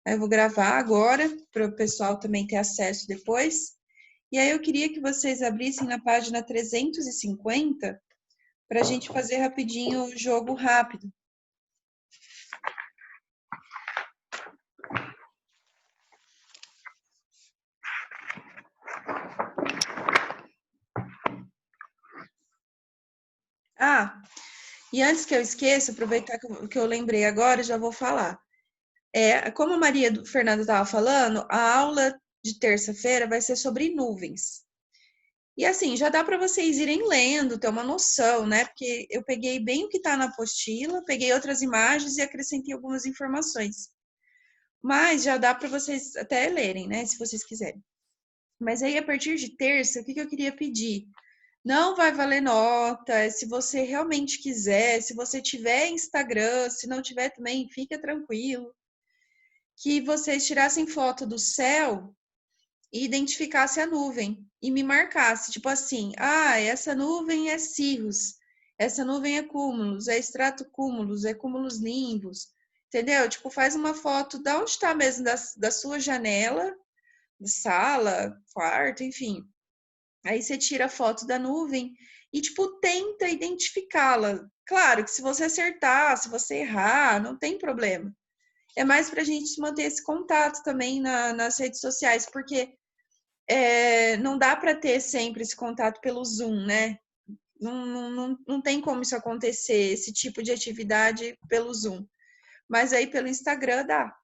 Aí eu vou gravar agora, para o pessoal também ter acesso depois. E aí eu queria que vocês abrissem na página 350 para a gente fazer rapidinho o jogo rápido. Ah, e antes que eu esqueça, aproveitar que eu lembrei agora, já vou falar. Como a Maria Fernanda estava falando, a aula de terça-feira vai ser sobre nuvens. E assim, já dá para vocês irem lendo, ter uma noção, né? Porque eu peguei bem o que está na apostila, peguei outras imagens e acrescentei algumas informações. Mas já dá para vocês até lerem, né? Se vocês quiserem. Mas aí, a partir de terça, o que eu queria pedir? Não vai valer nota, se você realmente quiser, se você tiver Instagram, se não tiver também, fica tranquilo. Que vocês tirassem foto do céu e identificasse a nuvem e me marcasse, tipo assim, essa nuvem é cirrus, essa nuvem é cúmulos, é estratocúmulos, é cúmulos nimbus, entendeu? Tipo, faz uma foto de onde está mesmo, da sua janela, de sala, quarto, enfim. Aí você tira a foto da nuvem e, tipo, tenta identificá-la. Claro que se você acertar, se você errar, não tem problema. É mais para a gente manter esse contato também nas redes sociais, porque não dá para ter sempre esse contato pelo Zoom, né? Não tem como isso acontecer, esse tipo de atividade pelo Zoom. Mas aí pelo Instagram dá.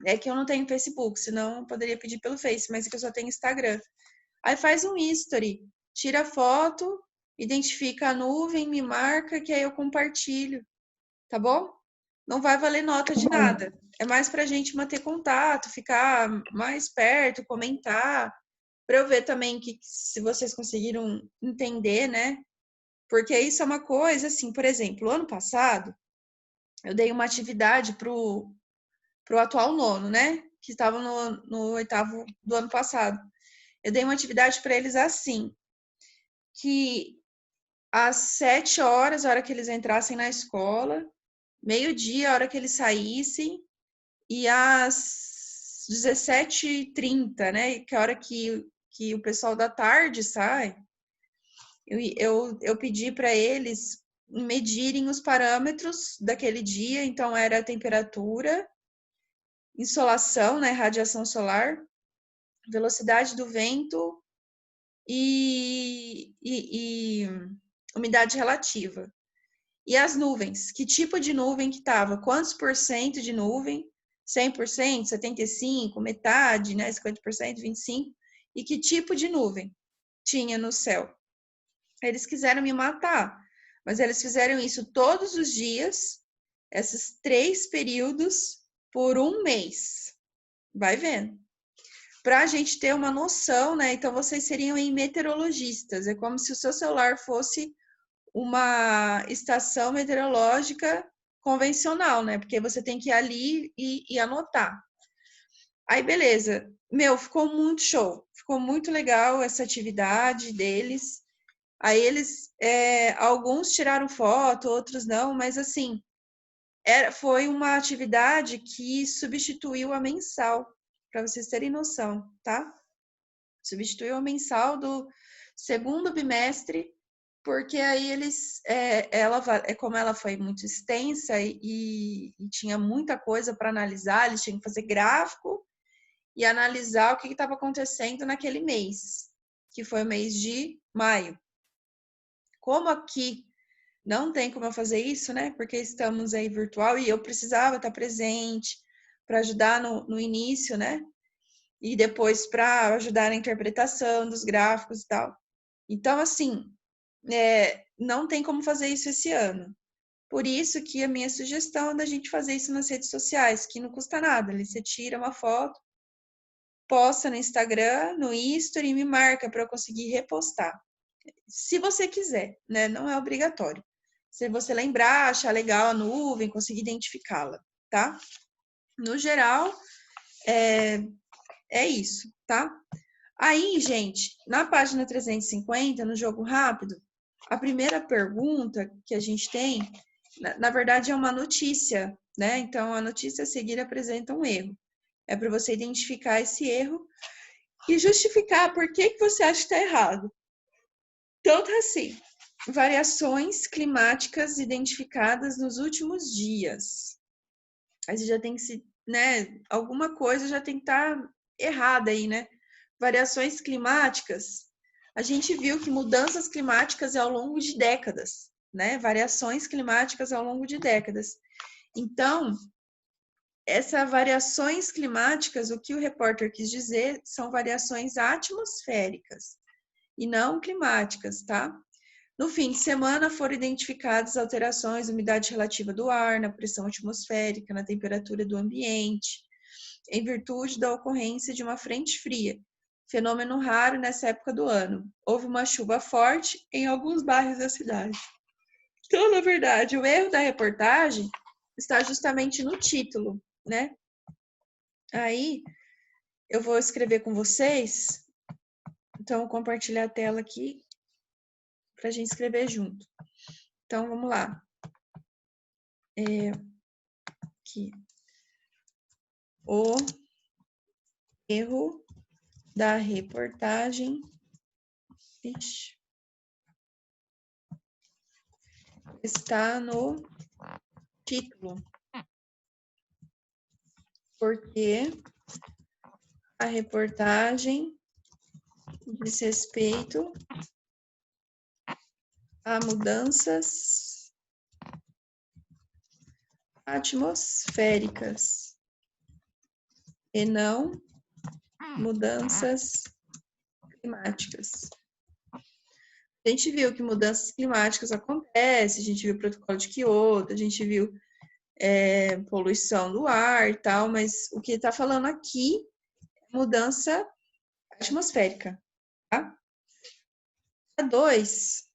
É que eu não tenho Facebook, senão eu poderia pedir pelo Face, mas é que eu só tenho Instagram. Aí faz um history, tira a foto, identifica a nuvem, me marca, que aí eu compartilho, tá bom? Não vai valer nota de nada. É mais pra gente manter contato, ficar mais perto, comentar, para eu ver também que se vocês conseguiram entender, né? Porque isso é uma coisa, assim, por exemplo, ano passado, eu dei uma atividade pro atual nono, né? Que estava no oitavo do ano passado. Eu dei uma atividade para eles assim, que às 7 horas, a hora que eles entrassem na escola, meio-dia, a hora que eles saíssem, e às 17h30, né? Que é a hora que o pessoal da tarde sai, eu pedi para eles medirem os parâmetros daquele dia, então era a temperatura, insolação, né, radiação solar, velocidade do vento e umidade relativa. E as nuvens, que tipo de nuvem que estava, quantos por cento de nuvem, 100%, 75%, metade, né, 50%, 25%, e que tipo de nuvem tinha no céu. Eles quiseram me matar, mas eles fizeram isso todos os dias, esses 3 períodos, por 1 mês. Vai vendo. Para a gente ter uma noção, né? Então, vocês seriam meteorologistas. É como se o seu celular fosse uma estação meteorológica convencional, né? Porque você tem que ir ali e anotar. Aí, beleza. Meu, ficou muito show. Ficou muito legal essa atividade deles. Aí eles, alguns tiraram foto, outros não, mas assim, foi uma atividade que substituiu a mensal, para vocês terem noção, tá? Substituiu a mensal do segundo bimestre, porque aí eles, como ela foi muito extensa e tinha muita coisa para analisar, eles tinham que fazer gráfico e analisar o que estava acontecendo naquele mês, que foi o mês de maio. Como aqui não tem como eu fazer isso, né? Porque estamos aí virtual e eu precisava estar presente para ajudar no início, né? E depois para ajudar na interpretação dos gráficos e tal. Então, assim, não tem como fazer isso esse ano. Por isso que a minha sugestão é da gente fazer isso nas redes sociais, que não custa nada. Ali você tira uma foto, posta no Instagram, no History e me marca para eu conseguir repostar. Se você quiser, né? Não é obrigatório. Se você lembrar, achar legal a nuvem, conseguir identificá-la, tá? No geral, é isso, tá? Aí, gente, na página 350, no jogo rápido, a primeira pergunta que a gente tem, na verdade, é uma notícia, né? Então, a notícia a seguir apresenta um erro. É para você identificar esse erro e justificar por que você acha que está errado. Então, tá assim, variações climáticas identificadas nos últimos dias. Aí você já tem que se, né, alguma coisa já tem que estar errada aí, né? Variações climáticas, a gente viu que mudanças climáticas é ao longo de décadas, né? Variações climáticas ao longo de décadas. Então, essas variações climáticas, o que o repórter quis dizer, são variações atmosféricas e não climáticas, tá? No fim de semana foram identificadas alterações na umidade relativa do ar, na pressão atmosférica, na temperatura do ambiente, em virtude da ocorrência de uma frente fria, fenômeno raro nessa época do ano. Houve uma chuva forte em alguns bairros da cidade. Então, na verdade, o erro da reportagem está justamente no título, né? Aí, eu vou escrever com vocês, então, vou compartilhar a tela aqui para a gente escrever junto. Então, vamos lá. Aqui. O erro da reportagem está no título, porque a reportagem diz respeito a mudanças atmosféricas e não mudanças climáticas. A gente viu que mudanças climáticas acontecem, a gente viu o protocolo de Kyoto, a gente viu poluição do ar e tal, mas o que está falando aqui é mudança atmosférica, tá? A 2.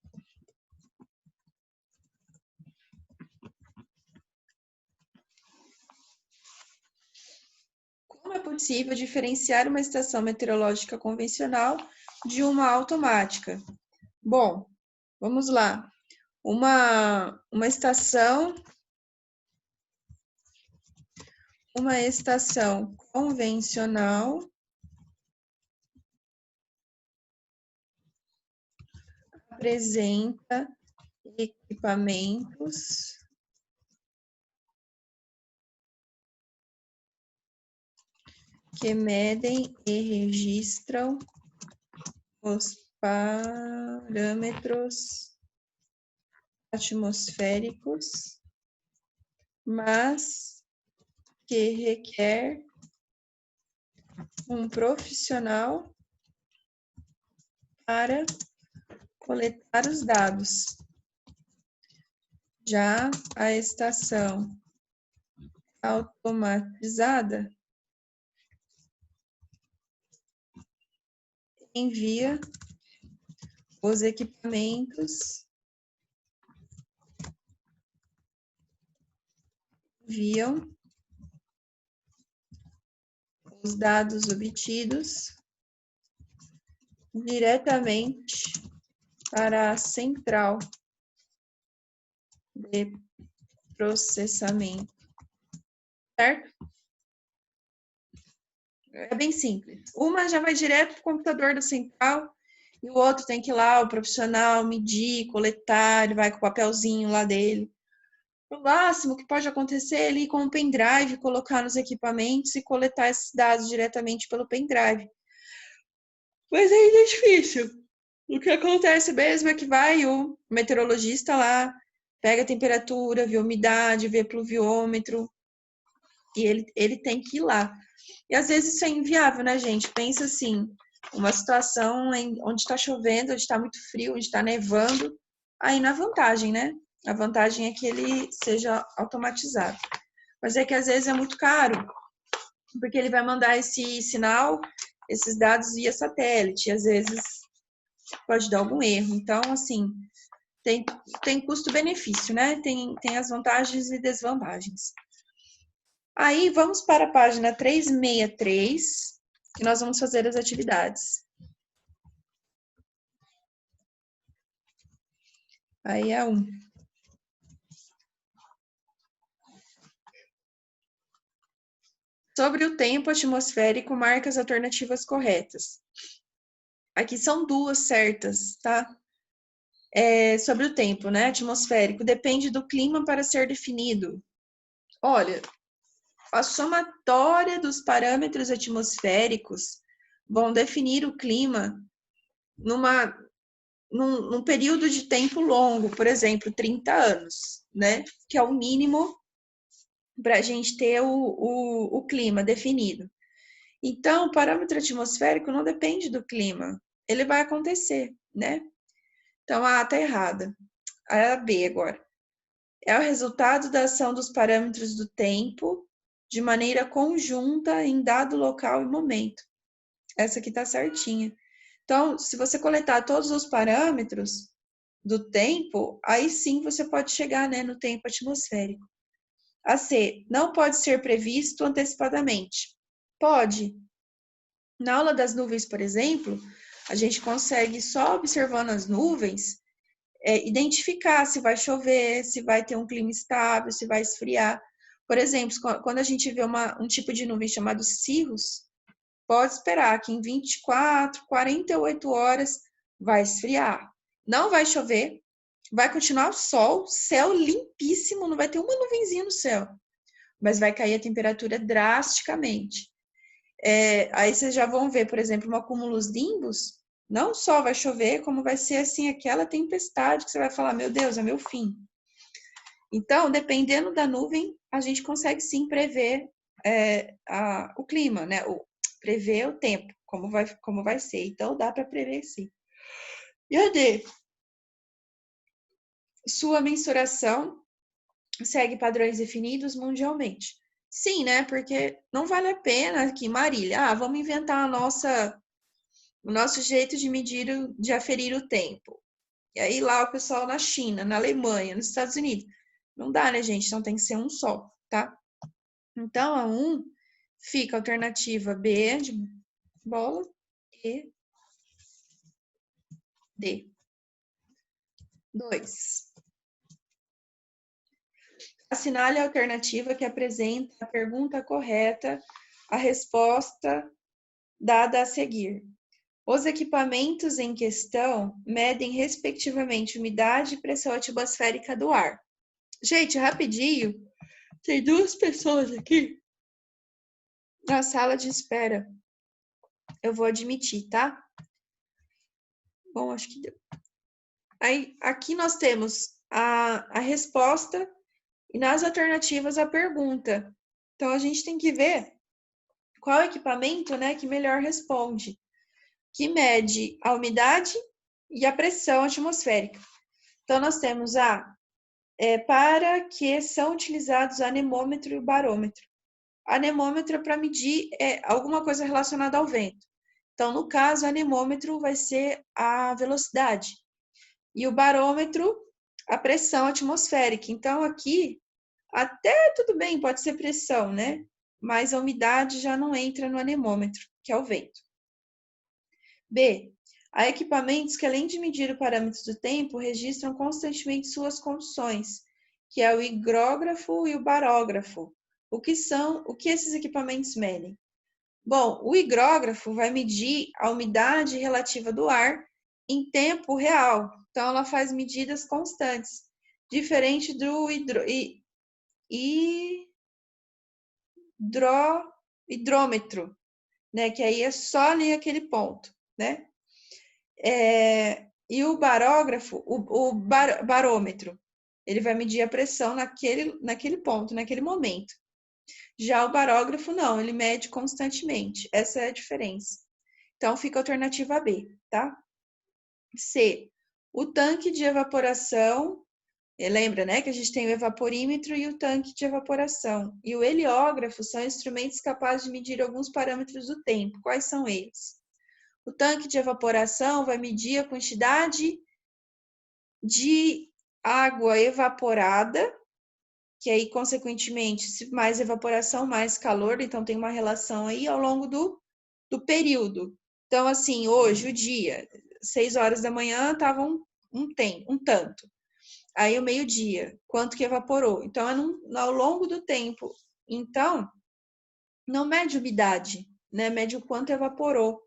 Como é possível diferenciar uma estação meteorológica convencional de uma automática? Bom, vamos lá. Uma estação convencional apresenta equipamentos que medem e registram os parâmetros atmosféricos, mas que requer um profissional para coletar os dados. Já a estação automatizada envia os equipamentos, enviam os dados obtidos diretamente para a central de processamento, certo? É bem simples. Uma já vai direto para o computador da central e o outro tem que ir lá, o profissional, medir, coletar, ele vai com o papelzinho lá dele. O máximo que pode acontecer é ele ir com um pendrive, colocar nos equipamentos e coletar esses dados diretamente pelo pendrive. Mas ainda é difícil. O que acontece mesmo é que vai o meteorologista lá, pega a temperatura, vê a umidade, vê pluviômetro, e ele tem que ir lá. E às vezes isso é inviável, né, gente? Pensa assim, uma situação onde está chovendo, onde está muito frio, onde está nevando, aí na vantagem, né? A vantagem é que ele seja automatizado. Mas é que às vezes é muito caro, porque ele vai mandar esse sinal, esses dados via satélite, e às vezes pode dar algum erro. Então, assim, tem custo-benefício, né? Tem as vantagens e desvantagens. Aí, vamos para a página 363, que nós vamos fazer as atividades. Aí é 1. Sobre o tempo atmosférico, marca as alternativas corretas. Aqui são duas certas, tá? Sobre o tempo, né? Atmosférico, depende do clima para ser definido. Olha, a somatória dos parâmetros atmosféricos vão definir o clima num período de tempo longo, por exemplo, 30 anos, né? Que é o mínimo para a gente ter o clima definido. Então, o parâmetro atmosférico não depende do clima, ele vai acontecer, né? Então, a A está errada. A B agora. É o resultado da ação dos parâmetros do tempo de maneira conjunta em dado local e momento. Essa aqui está certinha. Então, se você coletar todos os parâmetros do tempo, aí sim você pode chegar, né, no tempo atmosférico. A C, não pode ser previsto antecipadamente. Pode. Na aula das nuvens, por exemplo, a gente consegue, só observando as nuvens, identificar se vai chover, se vai ter um clima estável, se vai esfriar. Por exemplo, quando a gente vê um tipo de nuvem chamado cirrus, pode esperar que em 24, 48 horas vai esfriar. Não vai chover, vai continuar o sol, céu limpíssimo, não vai ter uma nuvenzinha no céu, mas vai cair a temperatura drasticamente. Aí vocês já vão ver, por exemplo, uma cumulonimbus, não só vai chover, como vai ser assim aquela tempestade que você vai falar, meu Deus, é meu fim. Então, dependendo da nuvem, a gente consegue sim prever o clima, né? Prever o tempo, como vai ser. Então, dá para prever sim. E a D? Sua mensuração segue padrões definidos mundialmente. Sim, né? Porque não vale a pena aqui, Marília. Vamos inventar o nosso jeito de medir, de aferir o tempo. E aí lá o pessoal na China, na Alemanha, nos Estados Unidos. Não dá, né, gente? Então tem que ser um só, tá? Então a 1 fica a alternativa B de bola e D. 2. Assinale a alternativa que apresenta a pergunta correta, a resposta dada a seguir. Os equipamentos em questão medem, respectivamente, umidade e pressão atmosférica do ar. Gente, rapidinho, tem duas pessoas aqui na sala de espera. Eu vou admitir, tá? Bom, acho que deu. Aí, aqui nós temos a resposta e nas alternativas a pergunta. Então, a gente tem que ver qual equipamento, né, que melhor responde, que mede a umidade e a pressão atmosférica. Então, nós temos para que são utilizados o anemômetro e o barômetro. Anemômetro é para medir alguma coisa relacionada ao vento. Então, no caso, o anemômetro vai ser a velocidade. E o barômetro, a pressão atmosférica. Então, aqui, até tudo bem, pode ser pressão, né? Mas a umidade já não entra no anemômetro, que é o vento. B. Há equipamentos que, além de medir o parâmetro do tempo, registram constantemente suas condições, que é o higrógrafo e o barógrafo. O que esses equipamentos medem? Bom, o higrógrafo vai medir a umidade relativa do ar em tempo real. Então, ela faz medidas constantes, diferente do hidrômetro, né? Que aí é só ali aquele ponto, né? E o barógrafo, barômetro, ele vai medir a pressão naquele ponto, naquele momento. Já o barógrafo, não, ele mede constantemente. Essa é a diferença. Então, fica a alternativa B, tá? C. O tanque de evaporação, lembra, né, que a gente tem o evaporímetro e o tanque de evaporação. E o heliógrafo são instrumentos capazes de medir alguns parâmetros do tempo. Quais são eles? O tanque de evaporação vai medir a quantidade de água evaporada, que aí, consequentemente, se mais evaporação, mais calor, então tem uma relação aí ao longo do período. Então, assim, hoje, o dia, 6 horas da manhã, estava um tanto. Aí, o meio-dia, quanto que evaporou? Então, ao longo do tempo. Então, não mede umidade, né? Mede o quanto evaporou,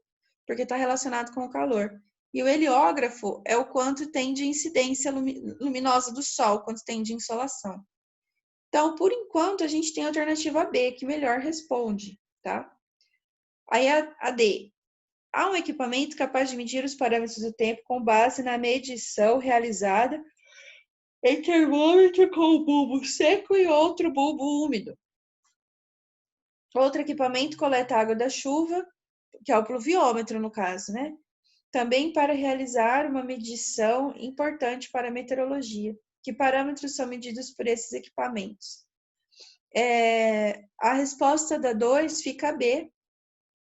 porque está relacionado com o calor. E o heliógrafo é o quanto tem de incidência luminosa do Sol, quanto tem de insolação. Então, por enquanto, a gente tem a alternativa B, que melhor responde, tá? Aí a D. Há um equipamento capaz de medir os parâmetros do tempo com base na medição realizada em termômetro com o bulbo seco e outro bulbo úmido. Outro equipamento coleta água da chuva, que é o pluviômetro no caso, né? Também para realizar uma medição importante para a meteorologia. Que parâmetros são medidos por esses equipamentos? A resposta da 2 fica B,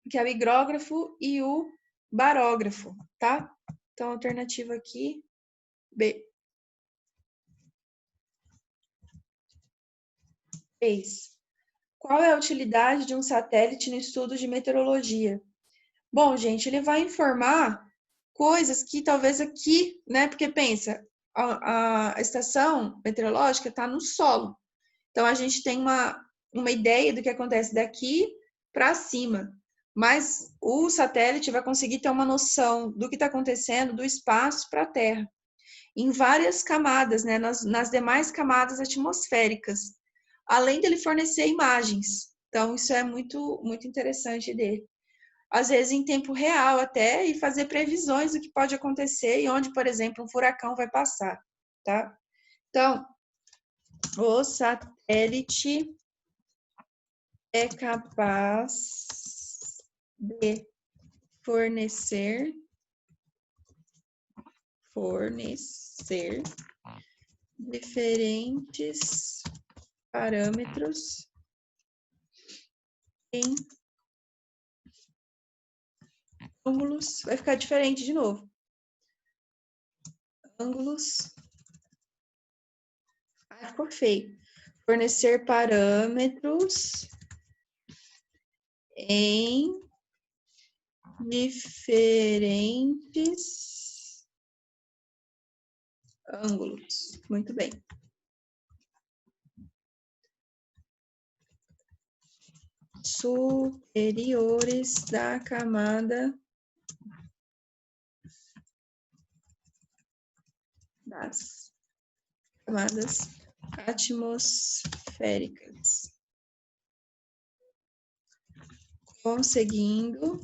que é o higrógrafo e o barógrafo, tá? Então, a alternativa aqui, B. 3. Qual é a utilidade de um satélite no estudo de meteorologia? Bom, gente, ele vai informar coisas que talvez aqui, né? Porque pensa, a estação meteorológica está no solo. Então, a gente tem uma ideia do que acontece daqui para cima. Mas o satélite vai conseguir ter uma noção do que está acontecendo do espaço para a Terra, em várias camadas, né, nas demais camadas atmosféricas, além dele fornecer imagens. Então, isso é muito, muito interessante dele. Às vezes em tempo real até, e fazer previsões do que pode acontecer e onde, por exemplo, um furacão vai passar, tá? Então, o satélite é capaz de fornecer diferentes parâmetros em ângulos. Vai ficar diferente de novo. Ângulos. Ah, ficou feio. Fornecer parâmetros em diferentes ângulos. Muito bem. Superiores da camada das camadas atmosféricas, conseguindo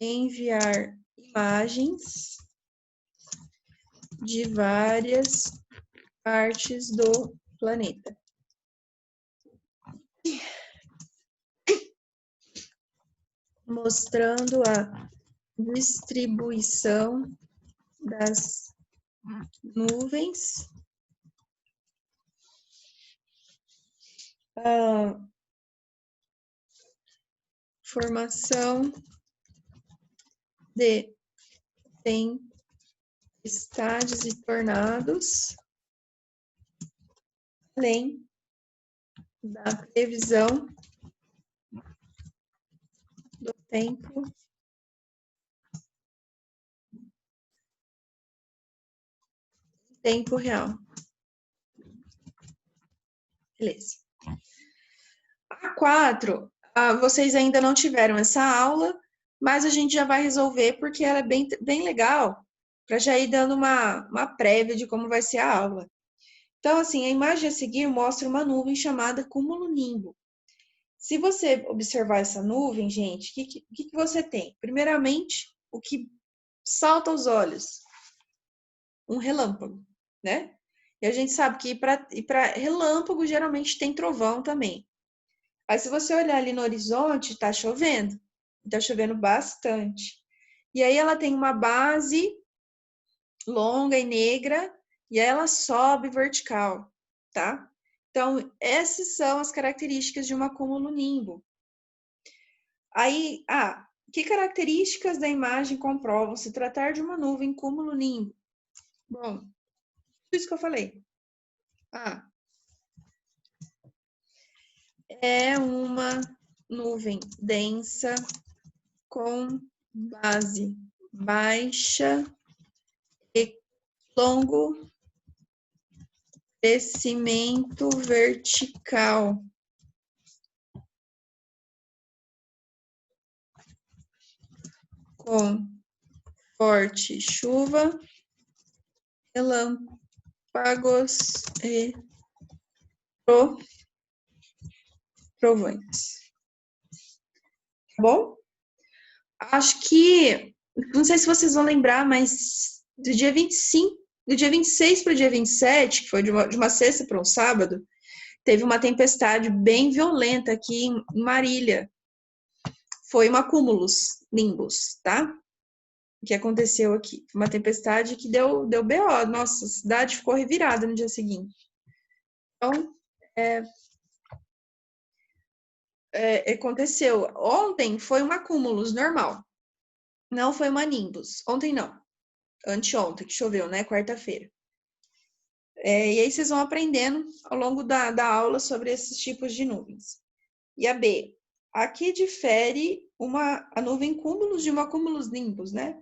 enviar imagens de várias partes do planeta. Mostrando a distribuição das nuvens, a formação de tempestades e tornados, além da previsão do tempo real. Beleza. A 4, vocês ainda não tiveram essa aula, mas a gente já vai resolver porque ela é bem legal, para já ir dando uma prévia de como vai ser a aula. Então, assim, a imagem a seguir mostra uma nuvem chamada cumulonimbo. Se você observar essa nuvem, gente, o que você tem? Primeiramente, o que salta aos olhos? Um relâmpago, né? E a gente sabe que para relâmpago geralmente tem trovão também. Aí se você olhar ali no horizonte, tá chovendo bastante. E aí ela tem uma base longa e negra, e aí ela sobe vertical, tá? Então, essas são as características de uma cumulonimbo. Aí, que características da imagem comprovam se tratar de uma nuvem cumulonimbo? Bom, tudo isso que eu falei. É uma nuvem densa com base baixa e longo crescimento vertical. com forte chuva, relâmpagos e trovões. Tá bom? Acho que, não sei se vocês vão lembrar, mas do dia 25, do dia 26 para o dia 27, que foi de uma sexta para um sábado, teve uma tempestade bem violenta aqui em Marília. Foi uma cúmulos nimbus, tá? O que aconteceu aqui? Uma tempestade que deu BO. Nossa, a cidade ficou revirada no dia seguinte. Então, aconteceu. Ontem foi uma cúmulos normal. Não foi uma nimbus. Ontem não. Anteontem, que choveu, né? Quarta-feira. E aí vocês vão aprendendo ao longo da aula sobre esses tipos de nuvens. E a B, aqui difere a nuvem cúmulos de uma cúmulos nimbus, né?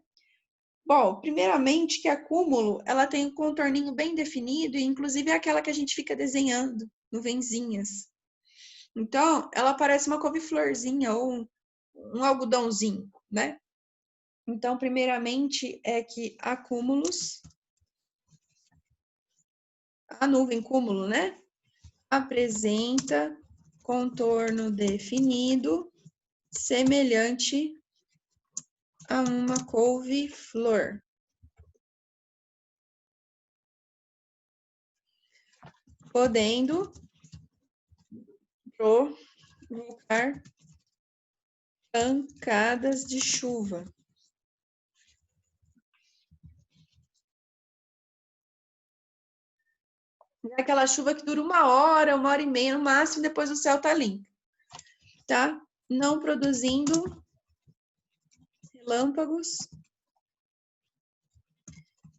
Bom, primeiramente que a cúmulo, ela tem um contorninho bem definido e inclusive é aquela que a gente fica desenhando, nuvenzinhas. Então, ela parece uma couve-florzinha ou um algodãozinho, né? Então, primeiramente é que a cúmulos, a nuvem cúmulo, né? Apresenta contorno definido semelhante a uma couve-flor. Podendo provocar pancadas de chuva. É aquela chuva que dura 1 hora e meia no máximo, depois o céu tá limpo, tá? Não produzindo relâmpagos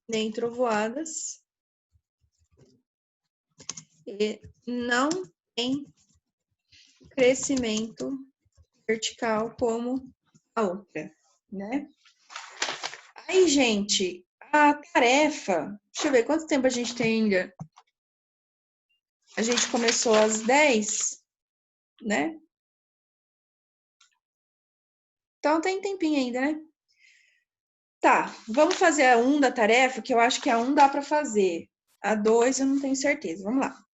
nem trovoadas e não tem crescimento vertical como a outra, né? Aí, gente, a tarefa, deixa eu ver quanto tempo a gente tem ainda. A gente começou às 10, né? Então tem tempinho ainda, né? Tá, vamos fazer a 1 da tarefa, que eu acho que a 1 dá para fazer. A 2 eu não tenho certeza. Vamos lá.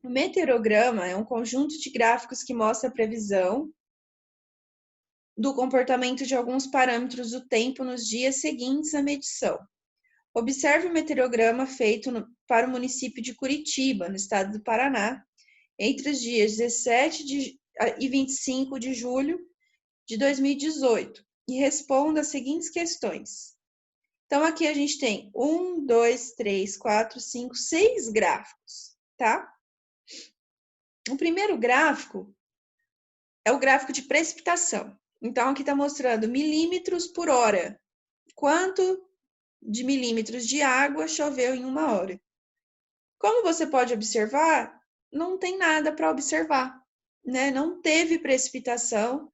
O meteorograma é um conjunto de gráficos que mostra a previsão do comportamento de alguns parâmetros do tempo nos dias seguintes à medição. Observe o meteorograma feito para o município de Curitiba, no estado do Paraná, entre os dias 17 e 25 de julho de 2018 e responda as seguintes questões. Então, aqui a gente tem 1, 2, 3, 4, 5, 6 gráficos, tá? O primeiro gráfico é o gráfico de precipitação. Então, aqui está mostrando milímetros por hora. Quanto de milímetros de água choveu em 1 hora? Como você pode observar, não tem nada para observar, né? Não teve precipitação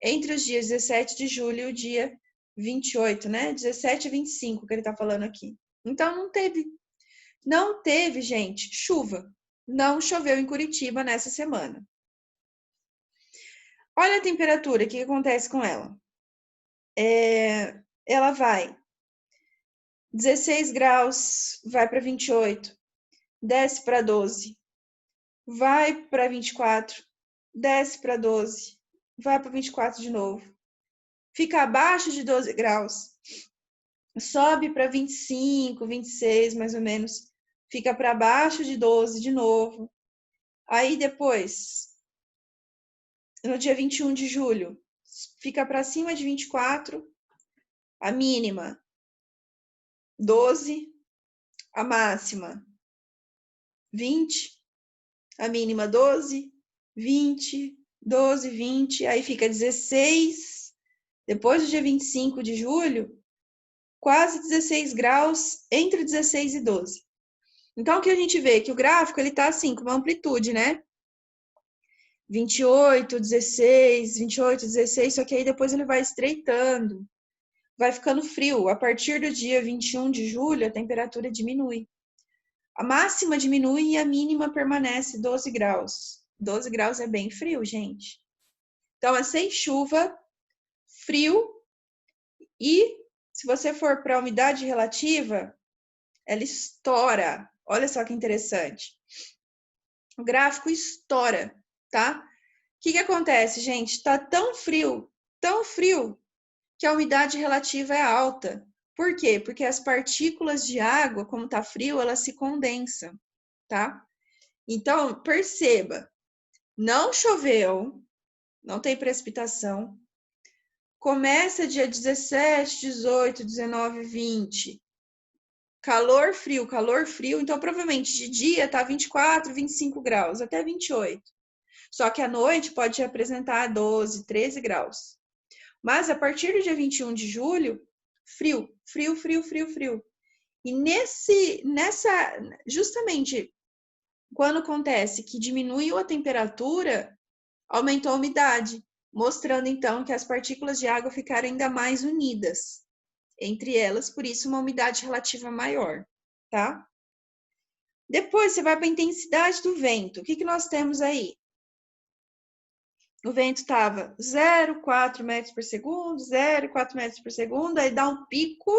entre os dias 17 de julho e o dia 28, né? 17 e 25 que ele está falando aqui. Então, não teve. Não teve, gente, chuva. Não choveu em Curitiba nessa semana. Olha a temperatura, o que acontece com ela? Ela vai 16 graus, vai para 28, desce para 12, vai para 24, desce para 12, vai para 24 de novo. Fica abaixo de 12 graus, sobe para 25, 26 mais ou menos, fica para baixo de 12 de novo. Aí depois, no dia 21 de julho, fica para cima de 24, a mínima 12, a máxima 20, a mínima 12, 20, 12, 20, aí fica 16, depois do dia 25 de julho, quase 16 graus, entre 16 e 12. Então, o que a gente vê? Que o gráfico, ele tá assim, com uma amplitude, né? 28, 16, 28, 16, só que aí depois ele vai estreitando, vai ficando frio. A partir do dia 21 de julho, a temperatura diminui. A máxima diminui e a mínima permanece 12 graus. 12 graus é bem frio, gente. Então, é sem chuva, frio, E se você for para a umidade relativa, ela estoura. Olha só que interessante. O gráfico estoura, tá? O que acontece, gente? Tá tão frio, que a umidade relativa é alta. Por quê? Porque as partículas de água, como tá frio, elas se condensam, tá? Então, perceba, não choveu, não tem precipitação. Começa dia 17, 18, 19, 20. Calor, frio, então provavelmente de dia tá 24, 25 graus, até 28. Só que à noite pode apresentar 12, 13 graus. Mas a partir do dia 21 de julho, frio. E justamente quando acontece que diminuiu a temperatura, aumentou a umidade, mostrando então que as partículas de água ficaram ainda mais unidas entre elas, por isso uma umidade relativa maior, tá? Depois você vai para a intensidade do vento. O que nós temos aí? O vento estava 0,4 metros por segundo, 0,4 metros por segundo, aí dá um pico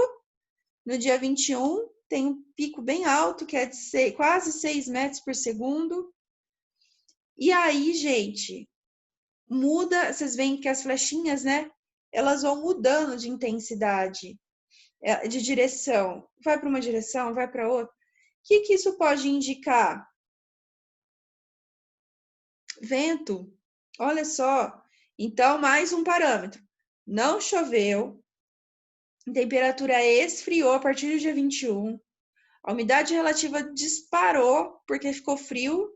no dia 21, tem um pico bem alto, que é de quase 6 metros por segundo. E aí, gente, muda, vocês veem que as flechinhas, né? Elas vão mudando de intensidade, de direção. Vai para uma direção, vai para outra. O que isso pode indicar? Vento. Olha só. Então, mais um parâmetro. Não choveu, a temperatura esfriou a partir do dia 21, a umidade relativa disparou porque ficou frio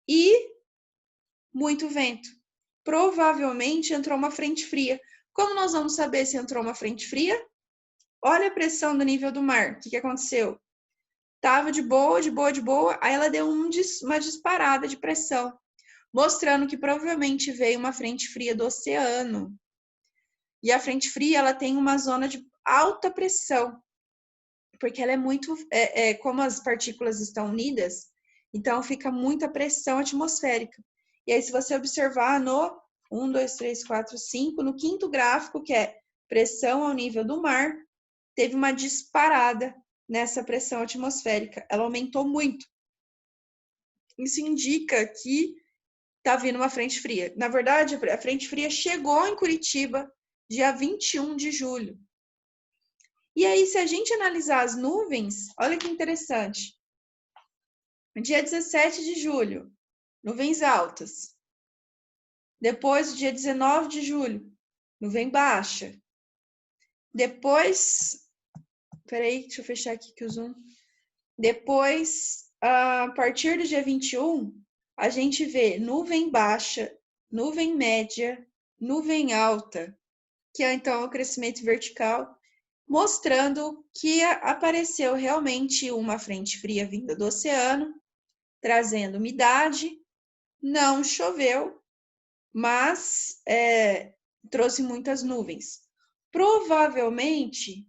e muito vento. Provavelmente entrou uma frente fria. Como nós vamos saber se entrou uma frente fria? Olha a pressão do nível do mar. O que aconteceu? Tava de boa, aí ela deu uma disparada de pressão, mostrando que provavelmente veio uma frente fria do oceano. E a frente fria, ela tem uma zona de alta pressão, porque ela é muito, como as partículas estão unidas, então fica muita pressão atmosférica. E aí, se você observar no 1, 2, 3, 4, 5, no quinto gráfico, que é pressão ao nível do mar, teve uma disparada nessa pressão atmosférica. Ela aumentou muito. Isso indica que está vindo uma frente fria. Na verdade, a frente fria chegou em Curitiba dia 21 de julho. E aí, se a gente analisar as nuvens, olha que interessante. Dia 17 de julho, nuvens altas. Depois, dia 19 de julho, nuvem baixa. Depois, peraí, deixa eu fechar aqui que o zoom. Depois, a partir do dia 21, a gente vê nuvem baixa, nuvem média, nuvem alta, que é então o crescimento vertical, mostrando que apareceu realmente uma frente fria vinda do oceano, trazendo umidade. Não choveu, mas trouxe muitas nuvens. Provavelmente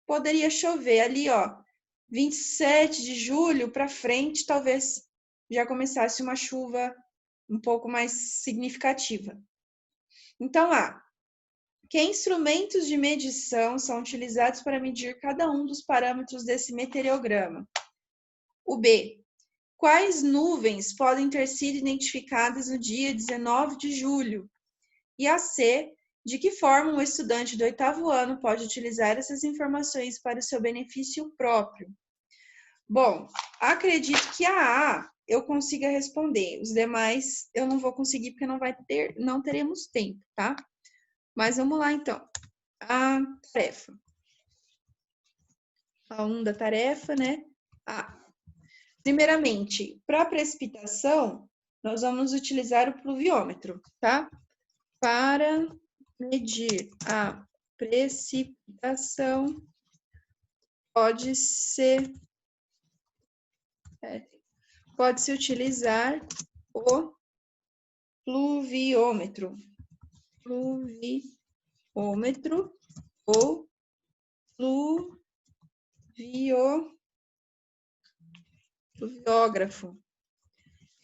poderia chover ali, ó, 27 de julho para frente, talvez já começasse uma chuva um pouco mais significativa. Então, que instrumentos de medição são utilizados para medir cada um dos parâmetros desse meteorograma? O B. Quais nuvens podem ter sido identificadas no dia 19 de julho? E a C. De que forma um estudante do 8º ano pode utilizar essas informações para o seu benefício próprio? Bom, acredito que a A eu consiga responder. Os demais eu não vou conseguir porque não teremos tempo, tá? Mas vamos lá, então. A tarefa. A 1 da tarefa, né? Primeiramente, para precipitação, nós vamos utilizar o pluviômetro, tá? Para medir a precipitação, pode-se utilizar o pluviômetro. Pluviômetro ou pluviógrafo.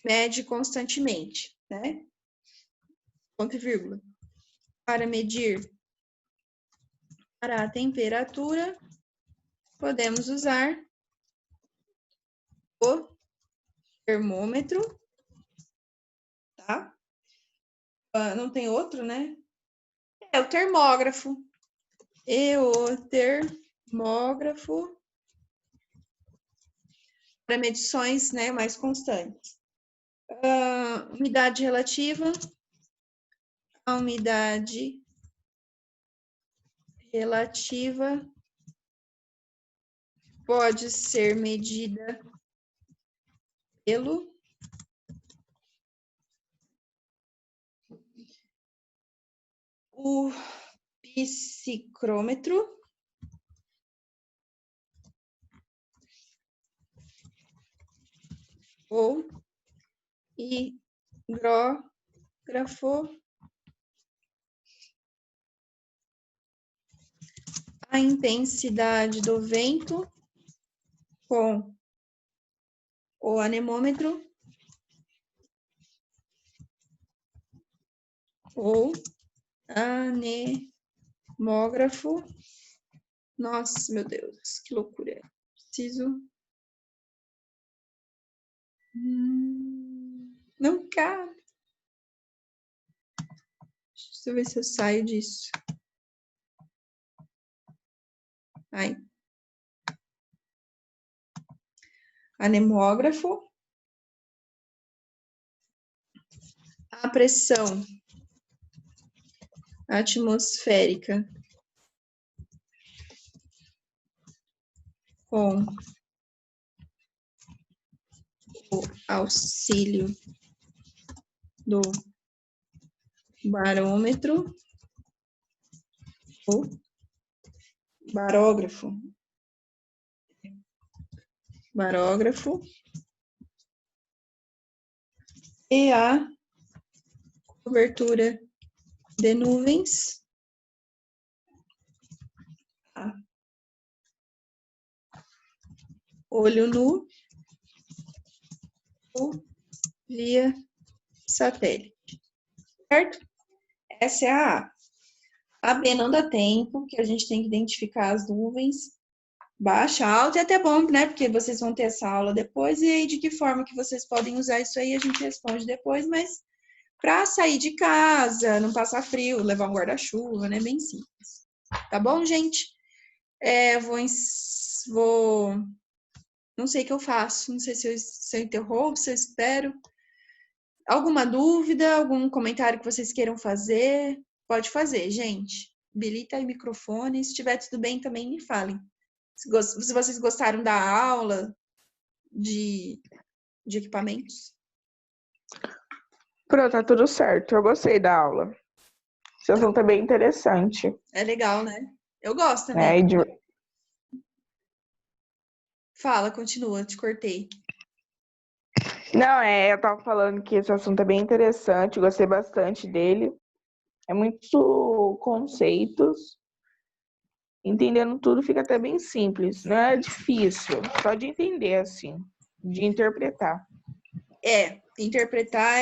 Mede constantemente, né? Ponto e vírgula. Para medir Para a temperatura, podemos usar o termômetro, tá? Não tem outro, né? É o termógrafo. E o termógrafo para medições, né, mais constantes. Umidade relativa. A umidade relativa pode ser medida pelo o psicrômetro ou hidrógrafo. A intensidade do vento com o anemômetro ou anemógrafo. Nossa, meu Deus, que loucura. Preciso. Não cabe. Deixa eu ver se eu saio disso. Aí. Anemógrafo. A pressão atmosférica com o auxílio do barômetro ou barógrafo. Barógrafo. E a cobertura de nuvens. Olho nu ou via satélite. Certo? Essa é a A. A B não dá tempo, que a gente tem que identificar as nuvens. Baixa, alta, é até bom, né? Porque vocês vão ter essa aula depois. E aí, de que forma que vocês podem usar isso aí, a gente responde depois. Mas para sair de casa, não passar frio, levar um guarda-chuva, né? Bem simples. Tá bom, gente? Vou... Não sei o que eu faço. Não sei se eu interrompo, se eu espero. Alguma dúvida, algum comentário que vocês queiram fazer? Pode fazer, gente. Habilita aí o microfone. Se estiver tudo bem, também me falem. Se vocês gostaram da aula de equipamentos. Pronto, tá tudo certo. Eu gostei da aula. Esse assunto é bem interessante. É legal, né? Eu gosto também. Fala, continua, te cortei. Não, eu tava falando que esse assunto é bem interessante, gostei bastante dele. É muitos conceitos. Entendendo tudo fica até bem simples. Não é difícil, só de entender, assim, de interpretar. Interpretar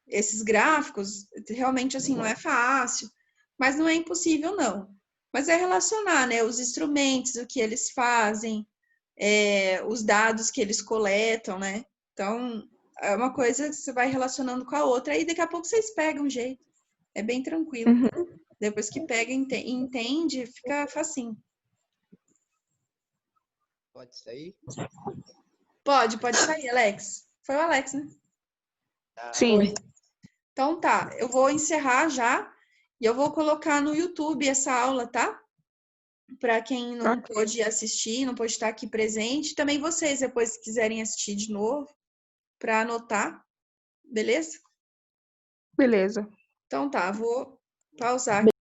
esses gráficos, realmente, assim, não é fácil, mas não é impossível, não. Mas é relacionar, né, os instrumentos, o que eles fazem, os dados que eles coletam, né? Então, é uma coisa que você vai relacionando com a outra, aí daqui a pouco vocês pegam um jeito. É bem tranquilo. Uhum. Depois que pega e entende, fica facinho. Pode sair? Pode sair, Alex. Foi o Alex, né? Sim. Oi. Então tá, eu vou encerrar já e eu vou colocar no YouTube essa aula, tá? Para quem não pôde assistir, não pôde estar aqui presente. Também vocês, depois, se quiserem assistir de novo, para anotar. Beleza? Beleza. Então tá, vou pausar aqui.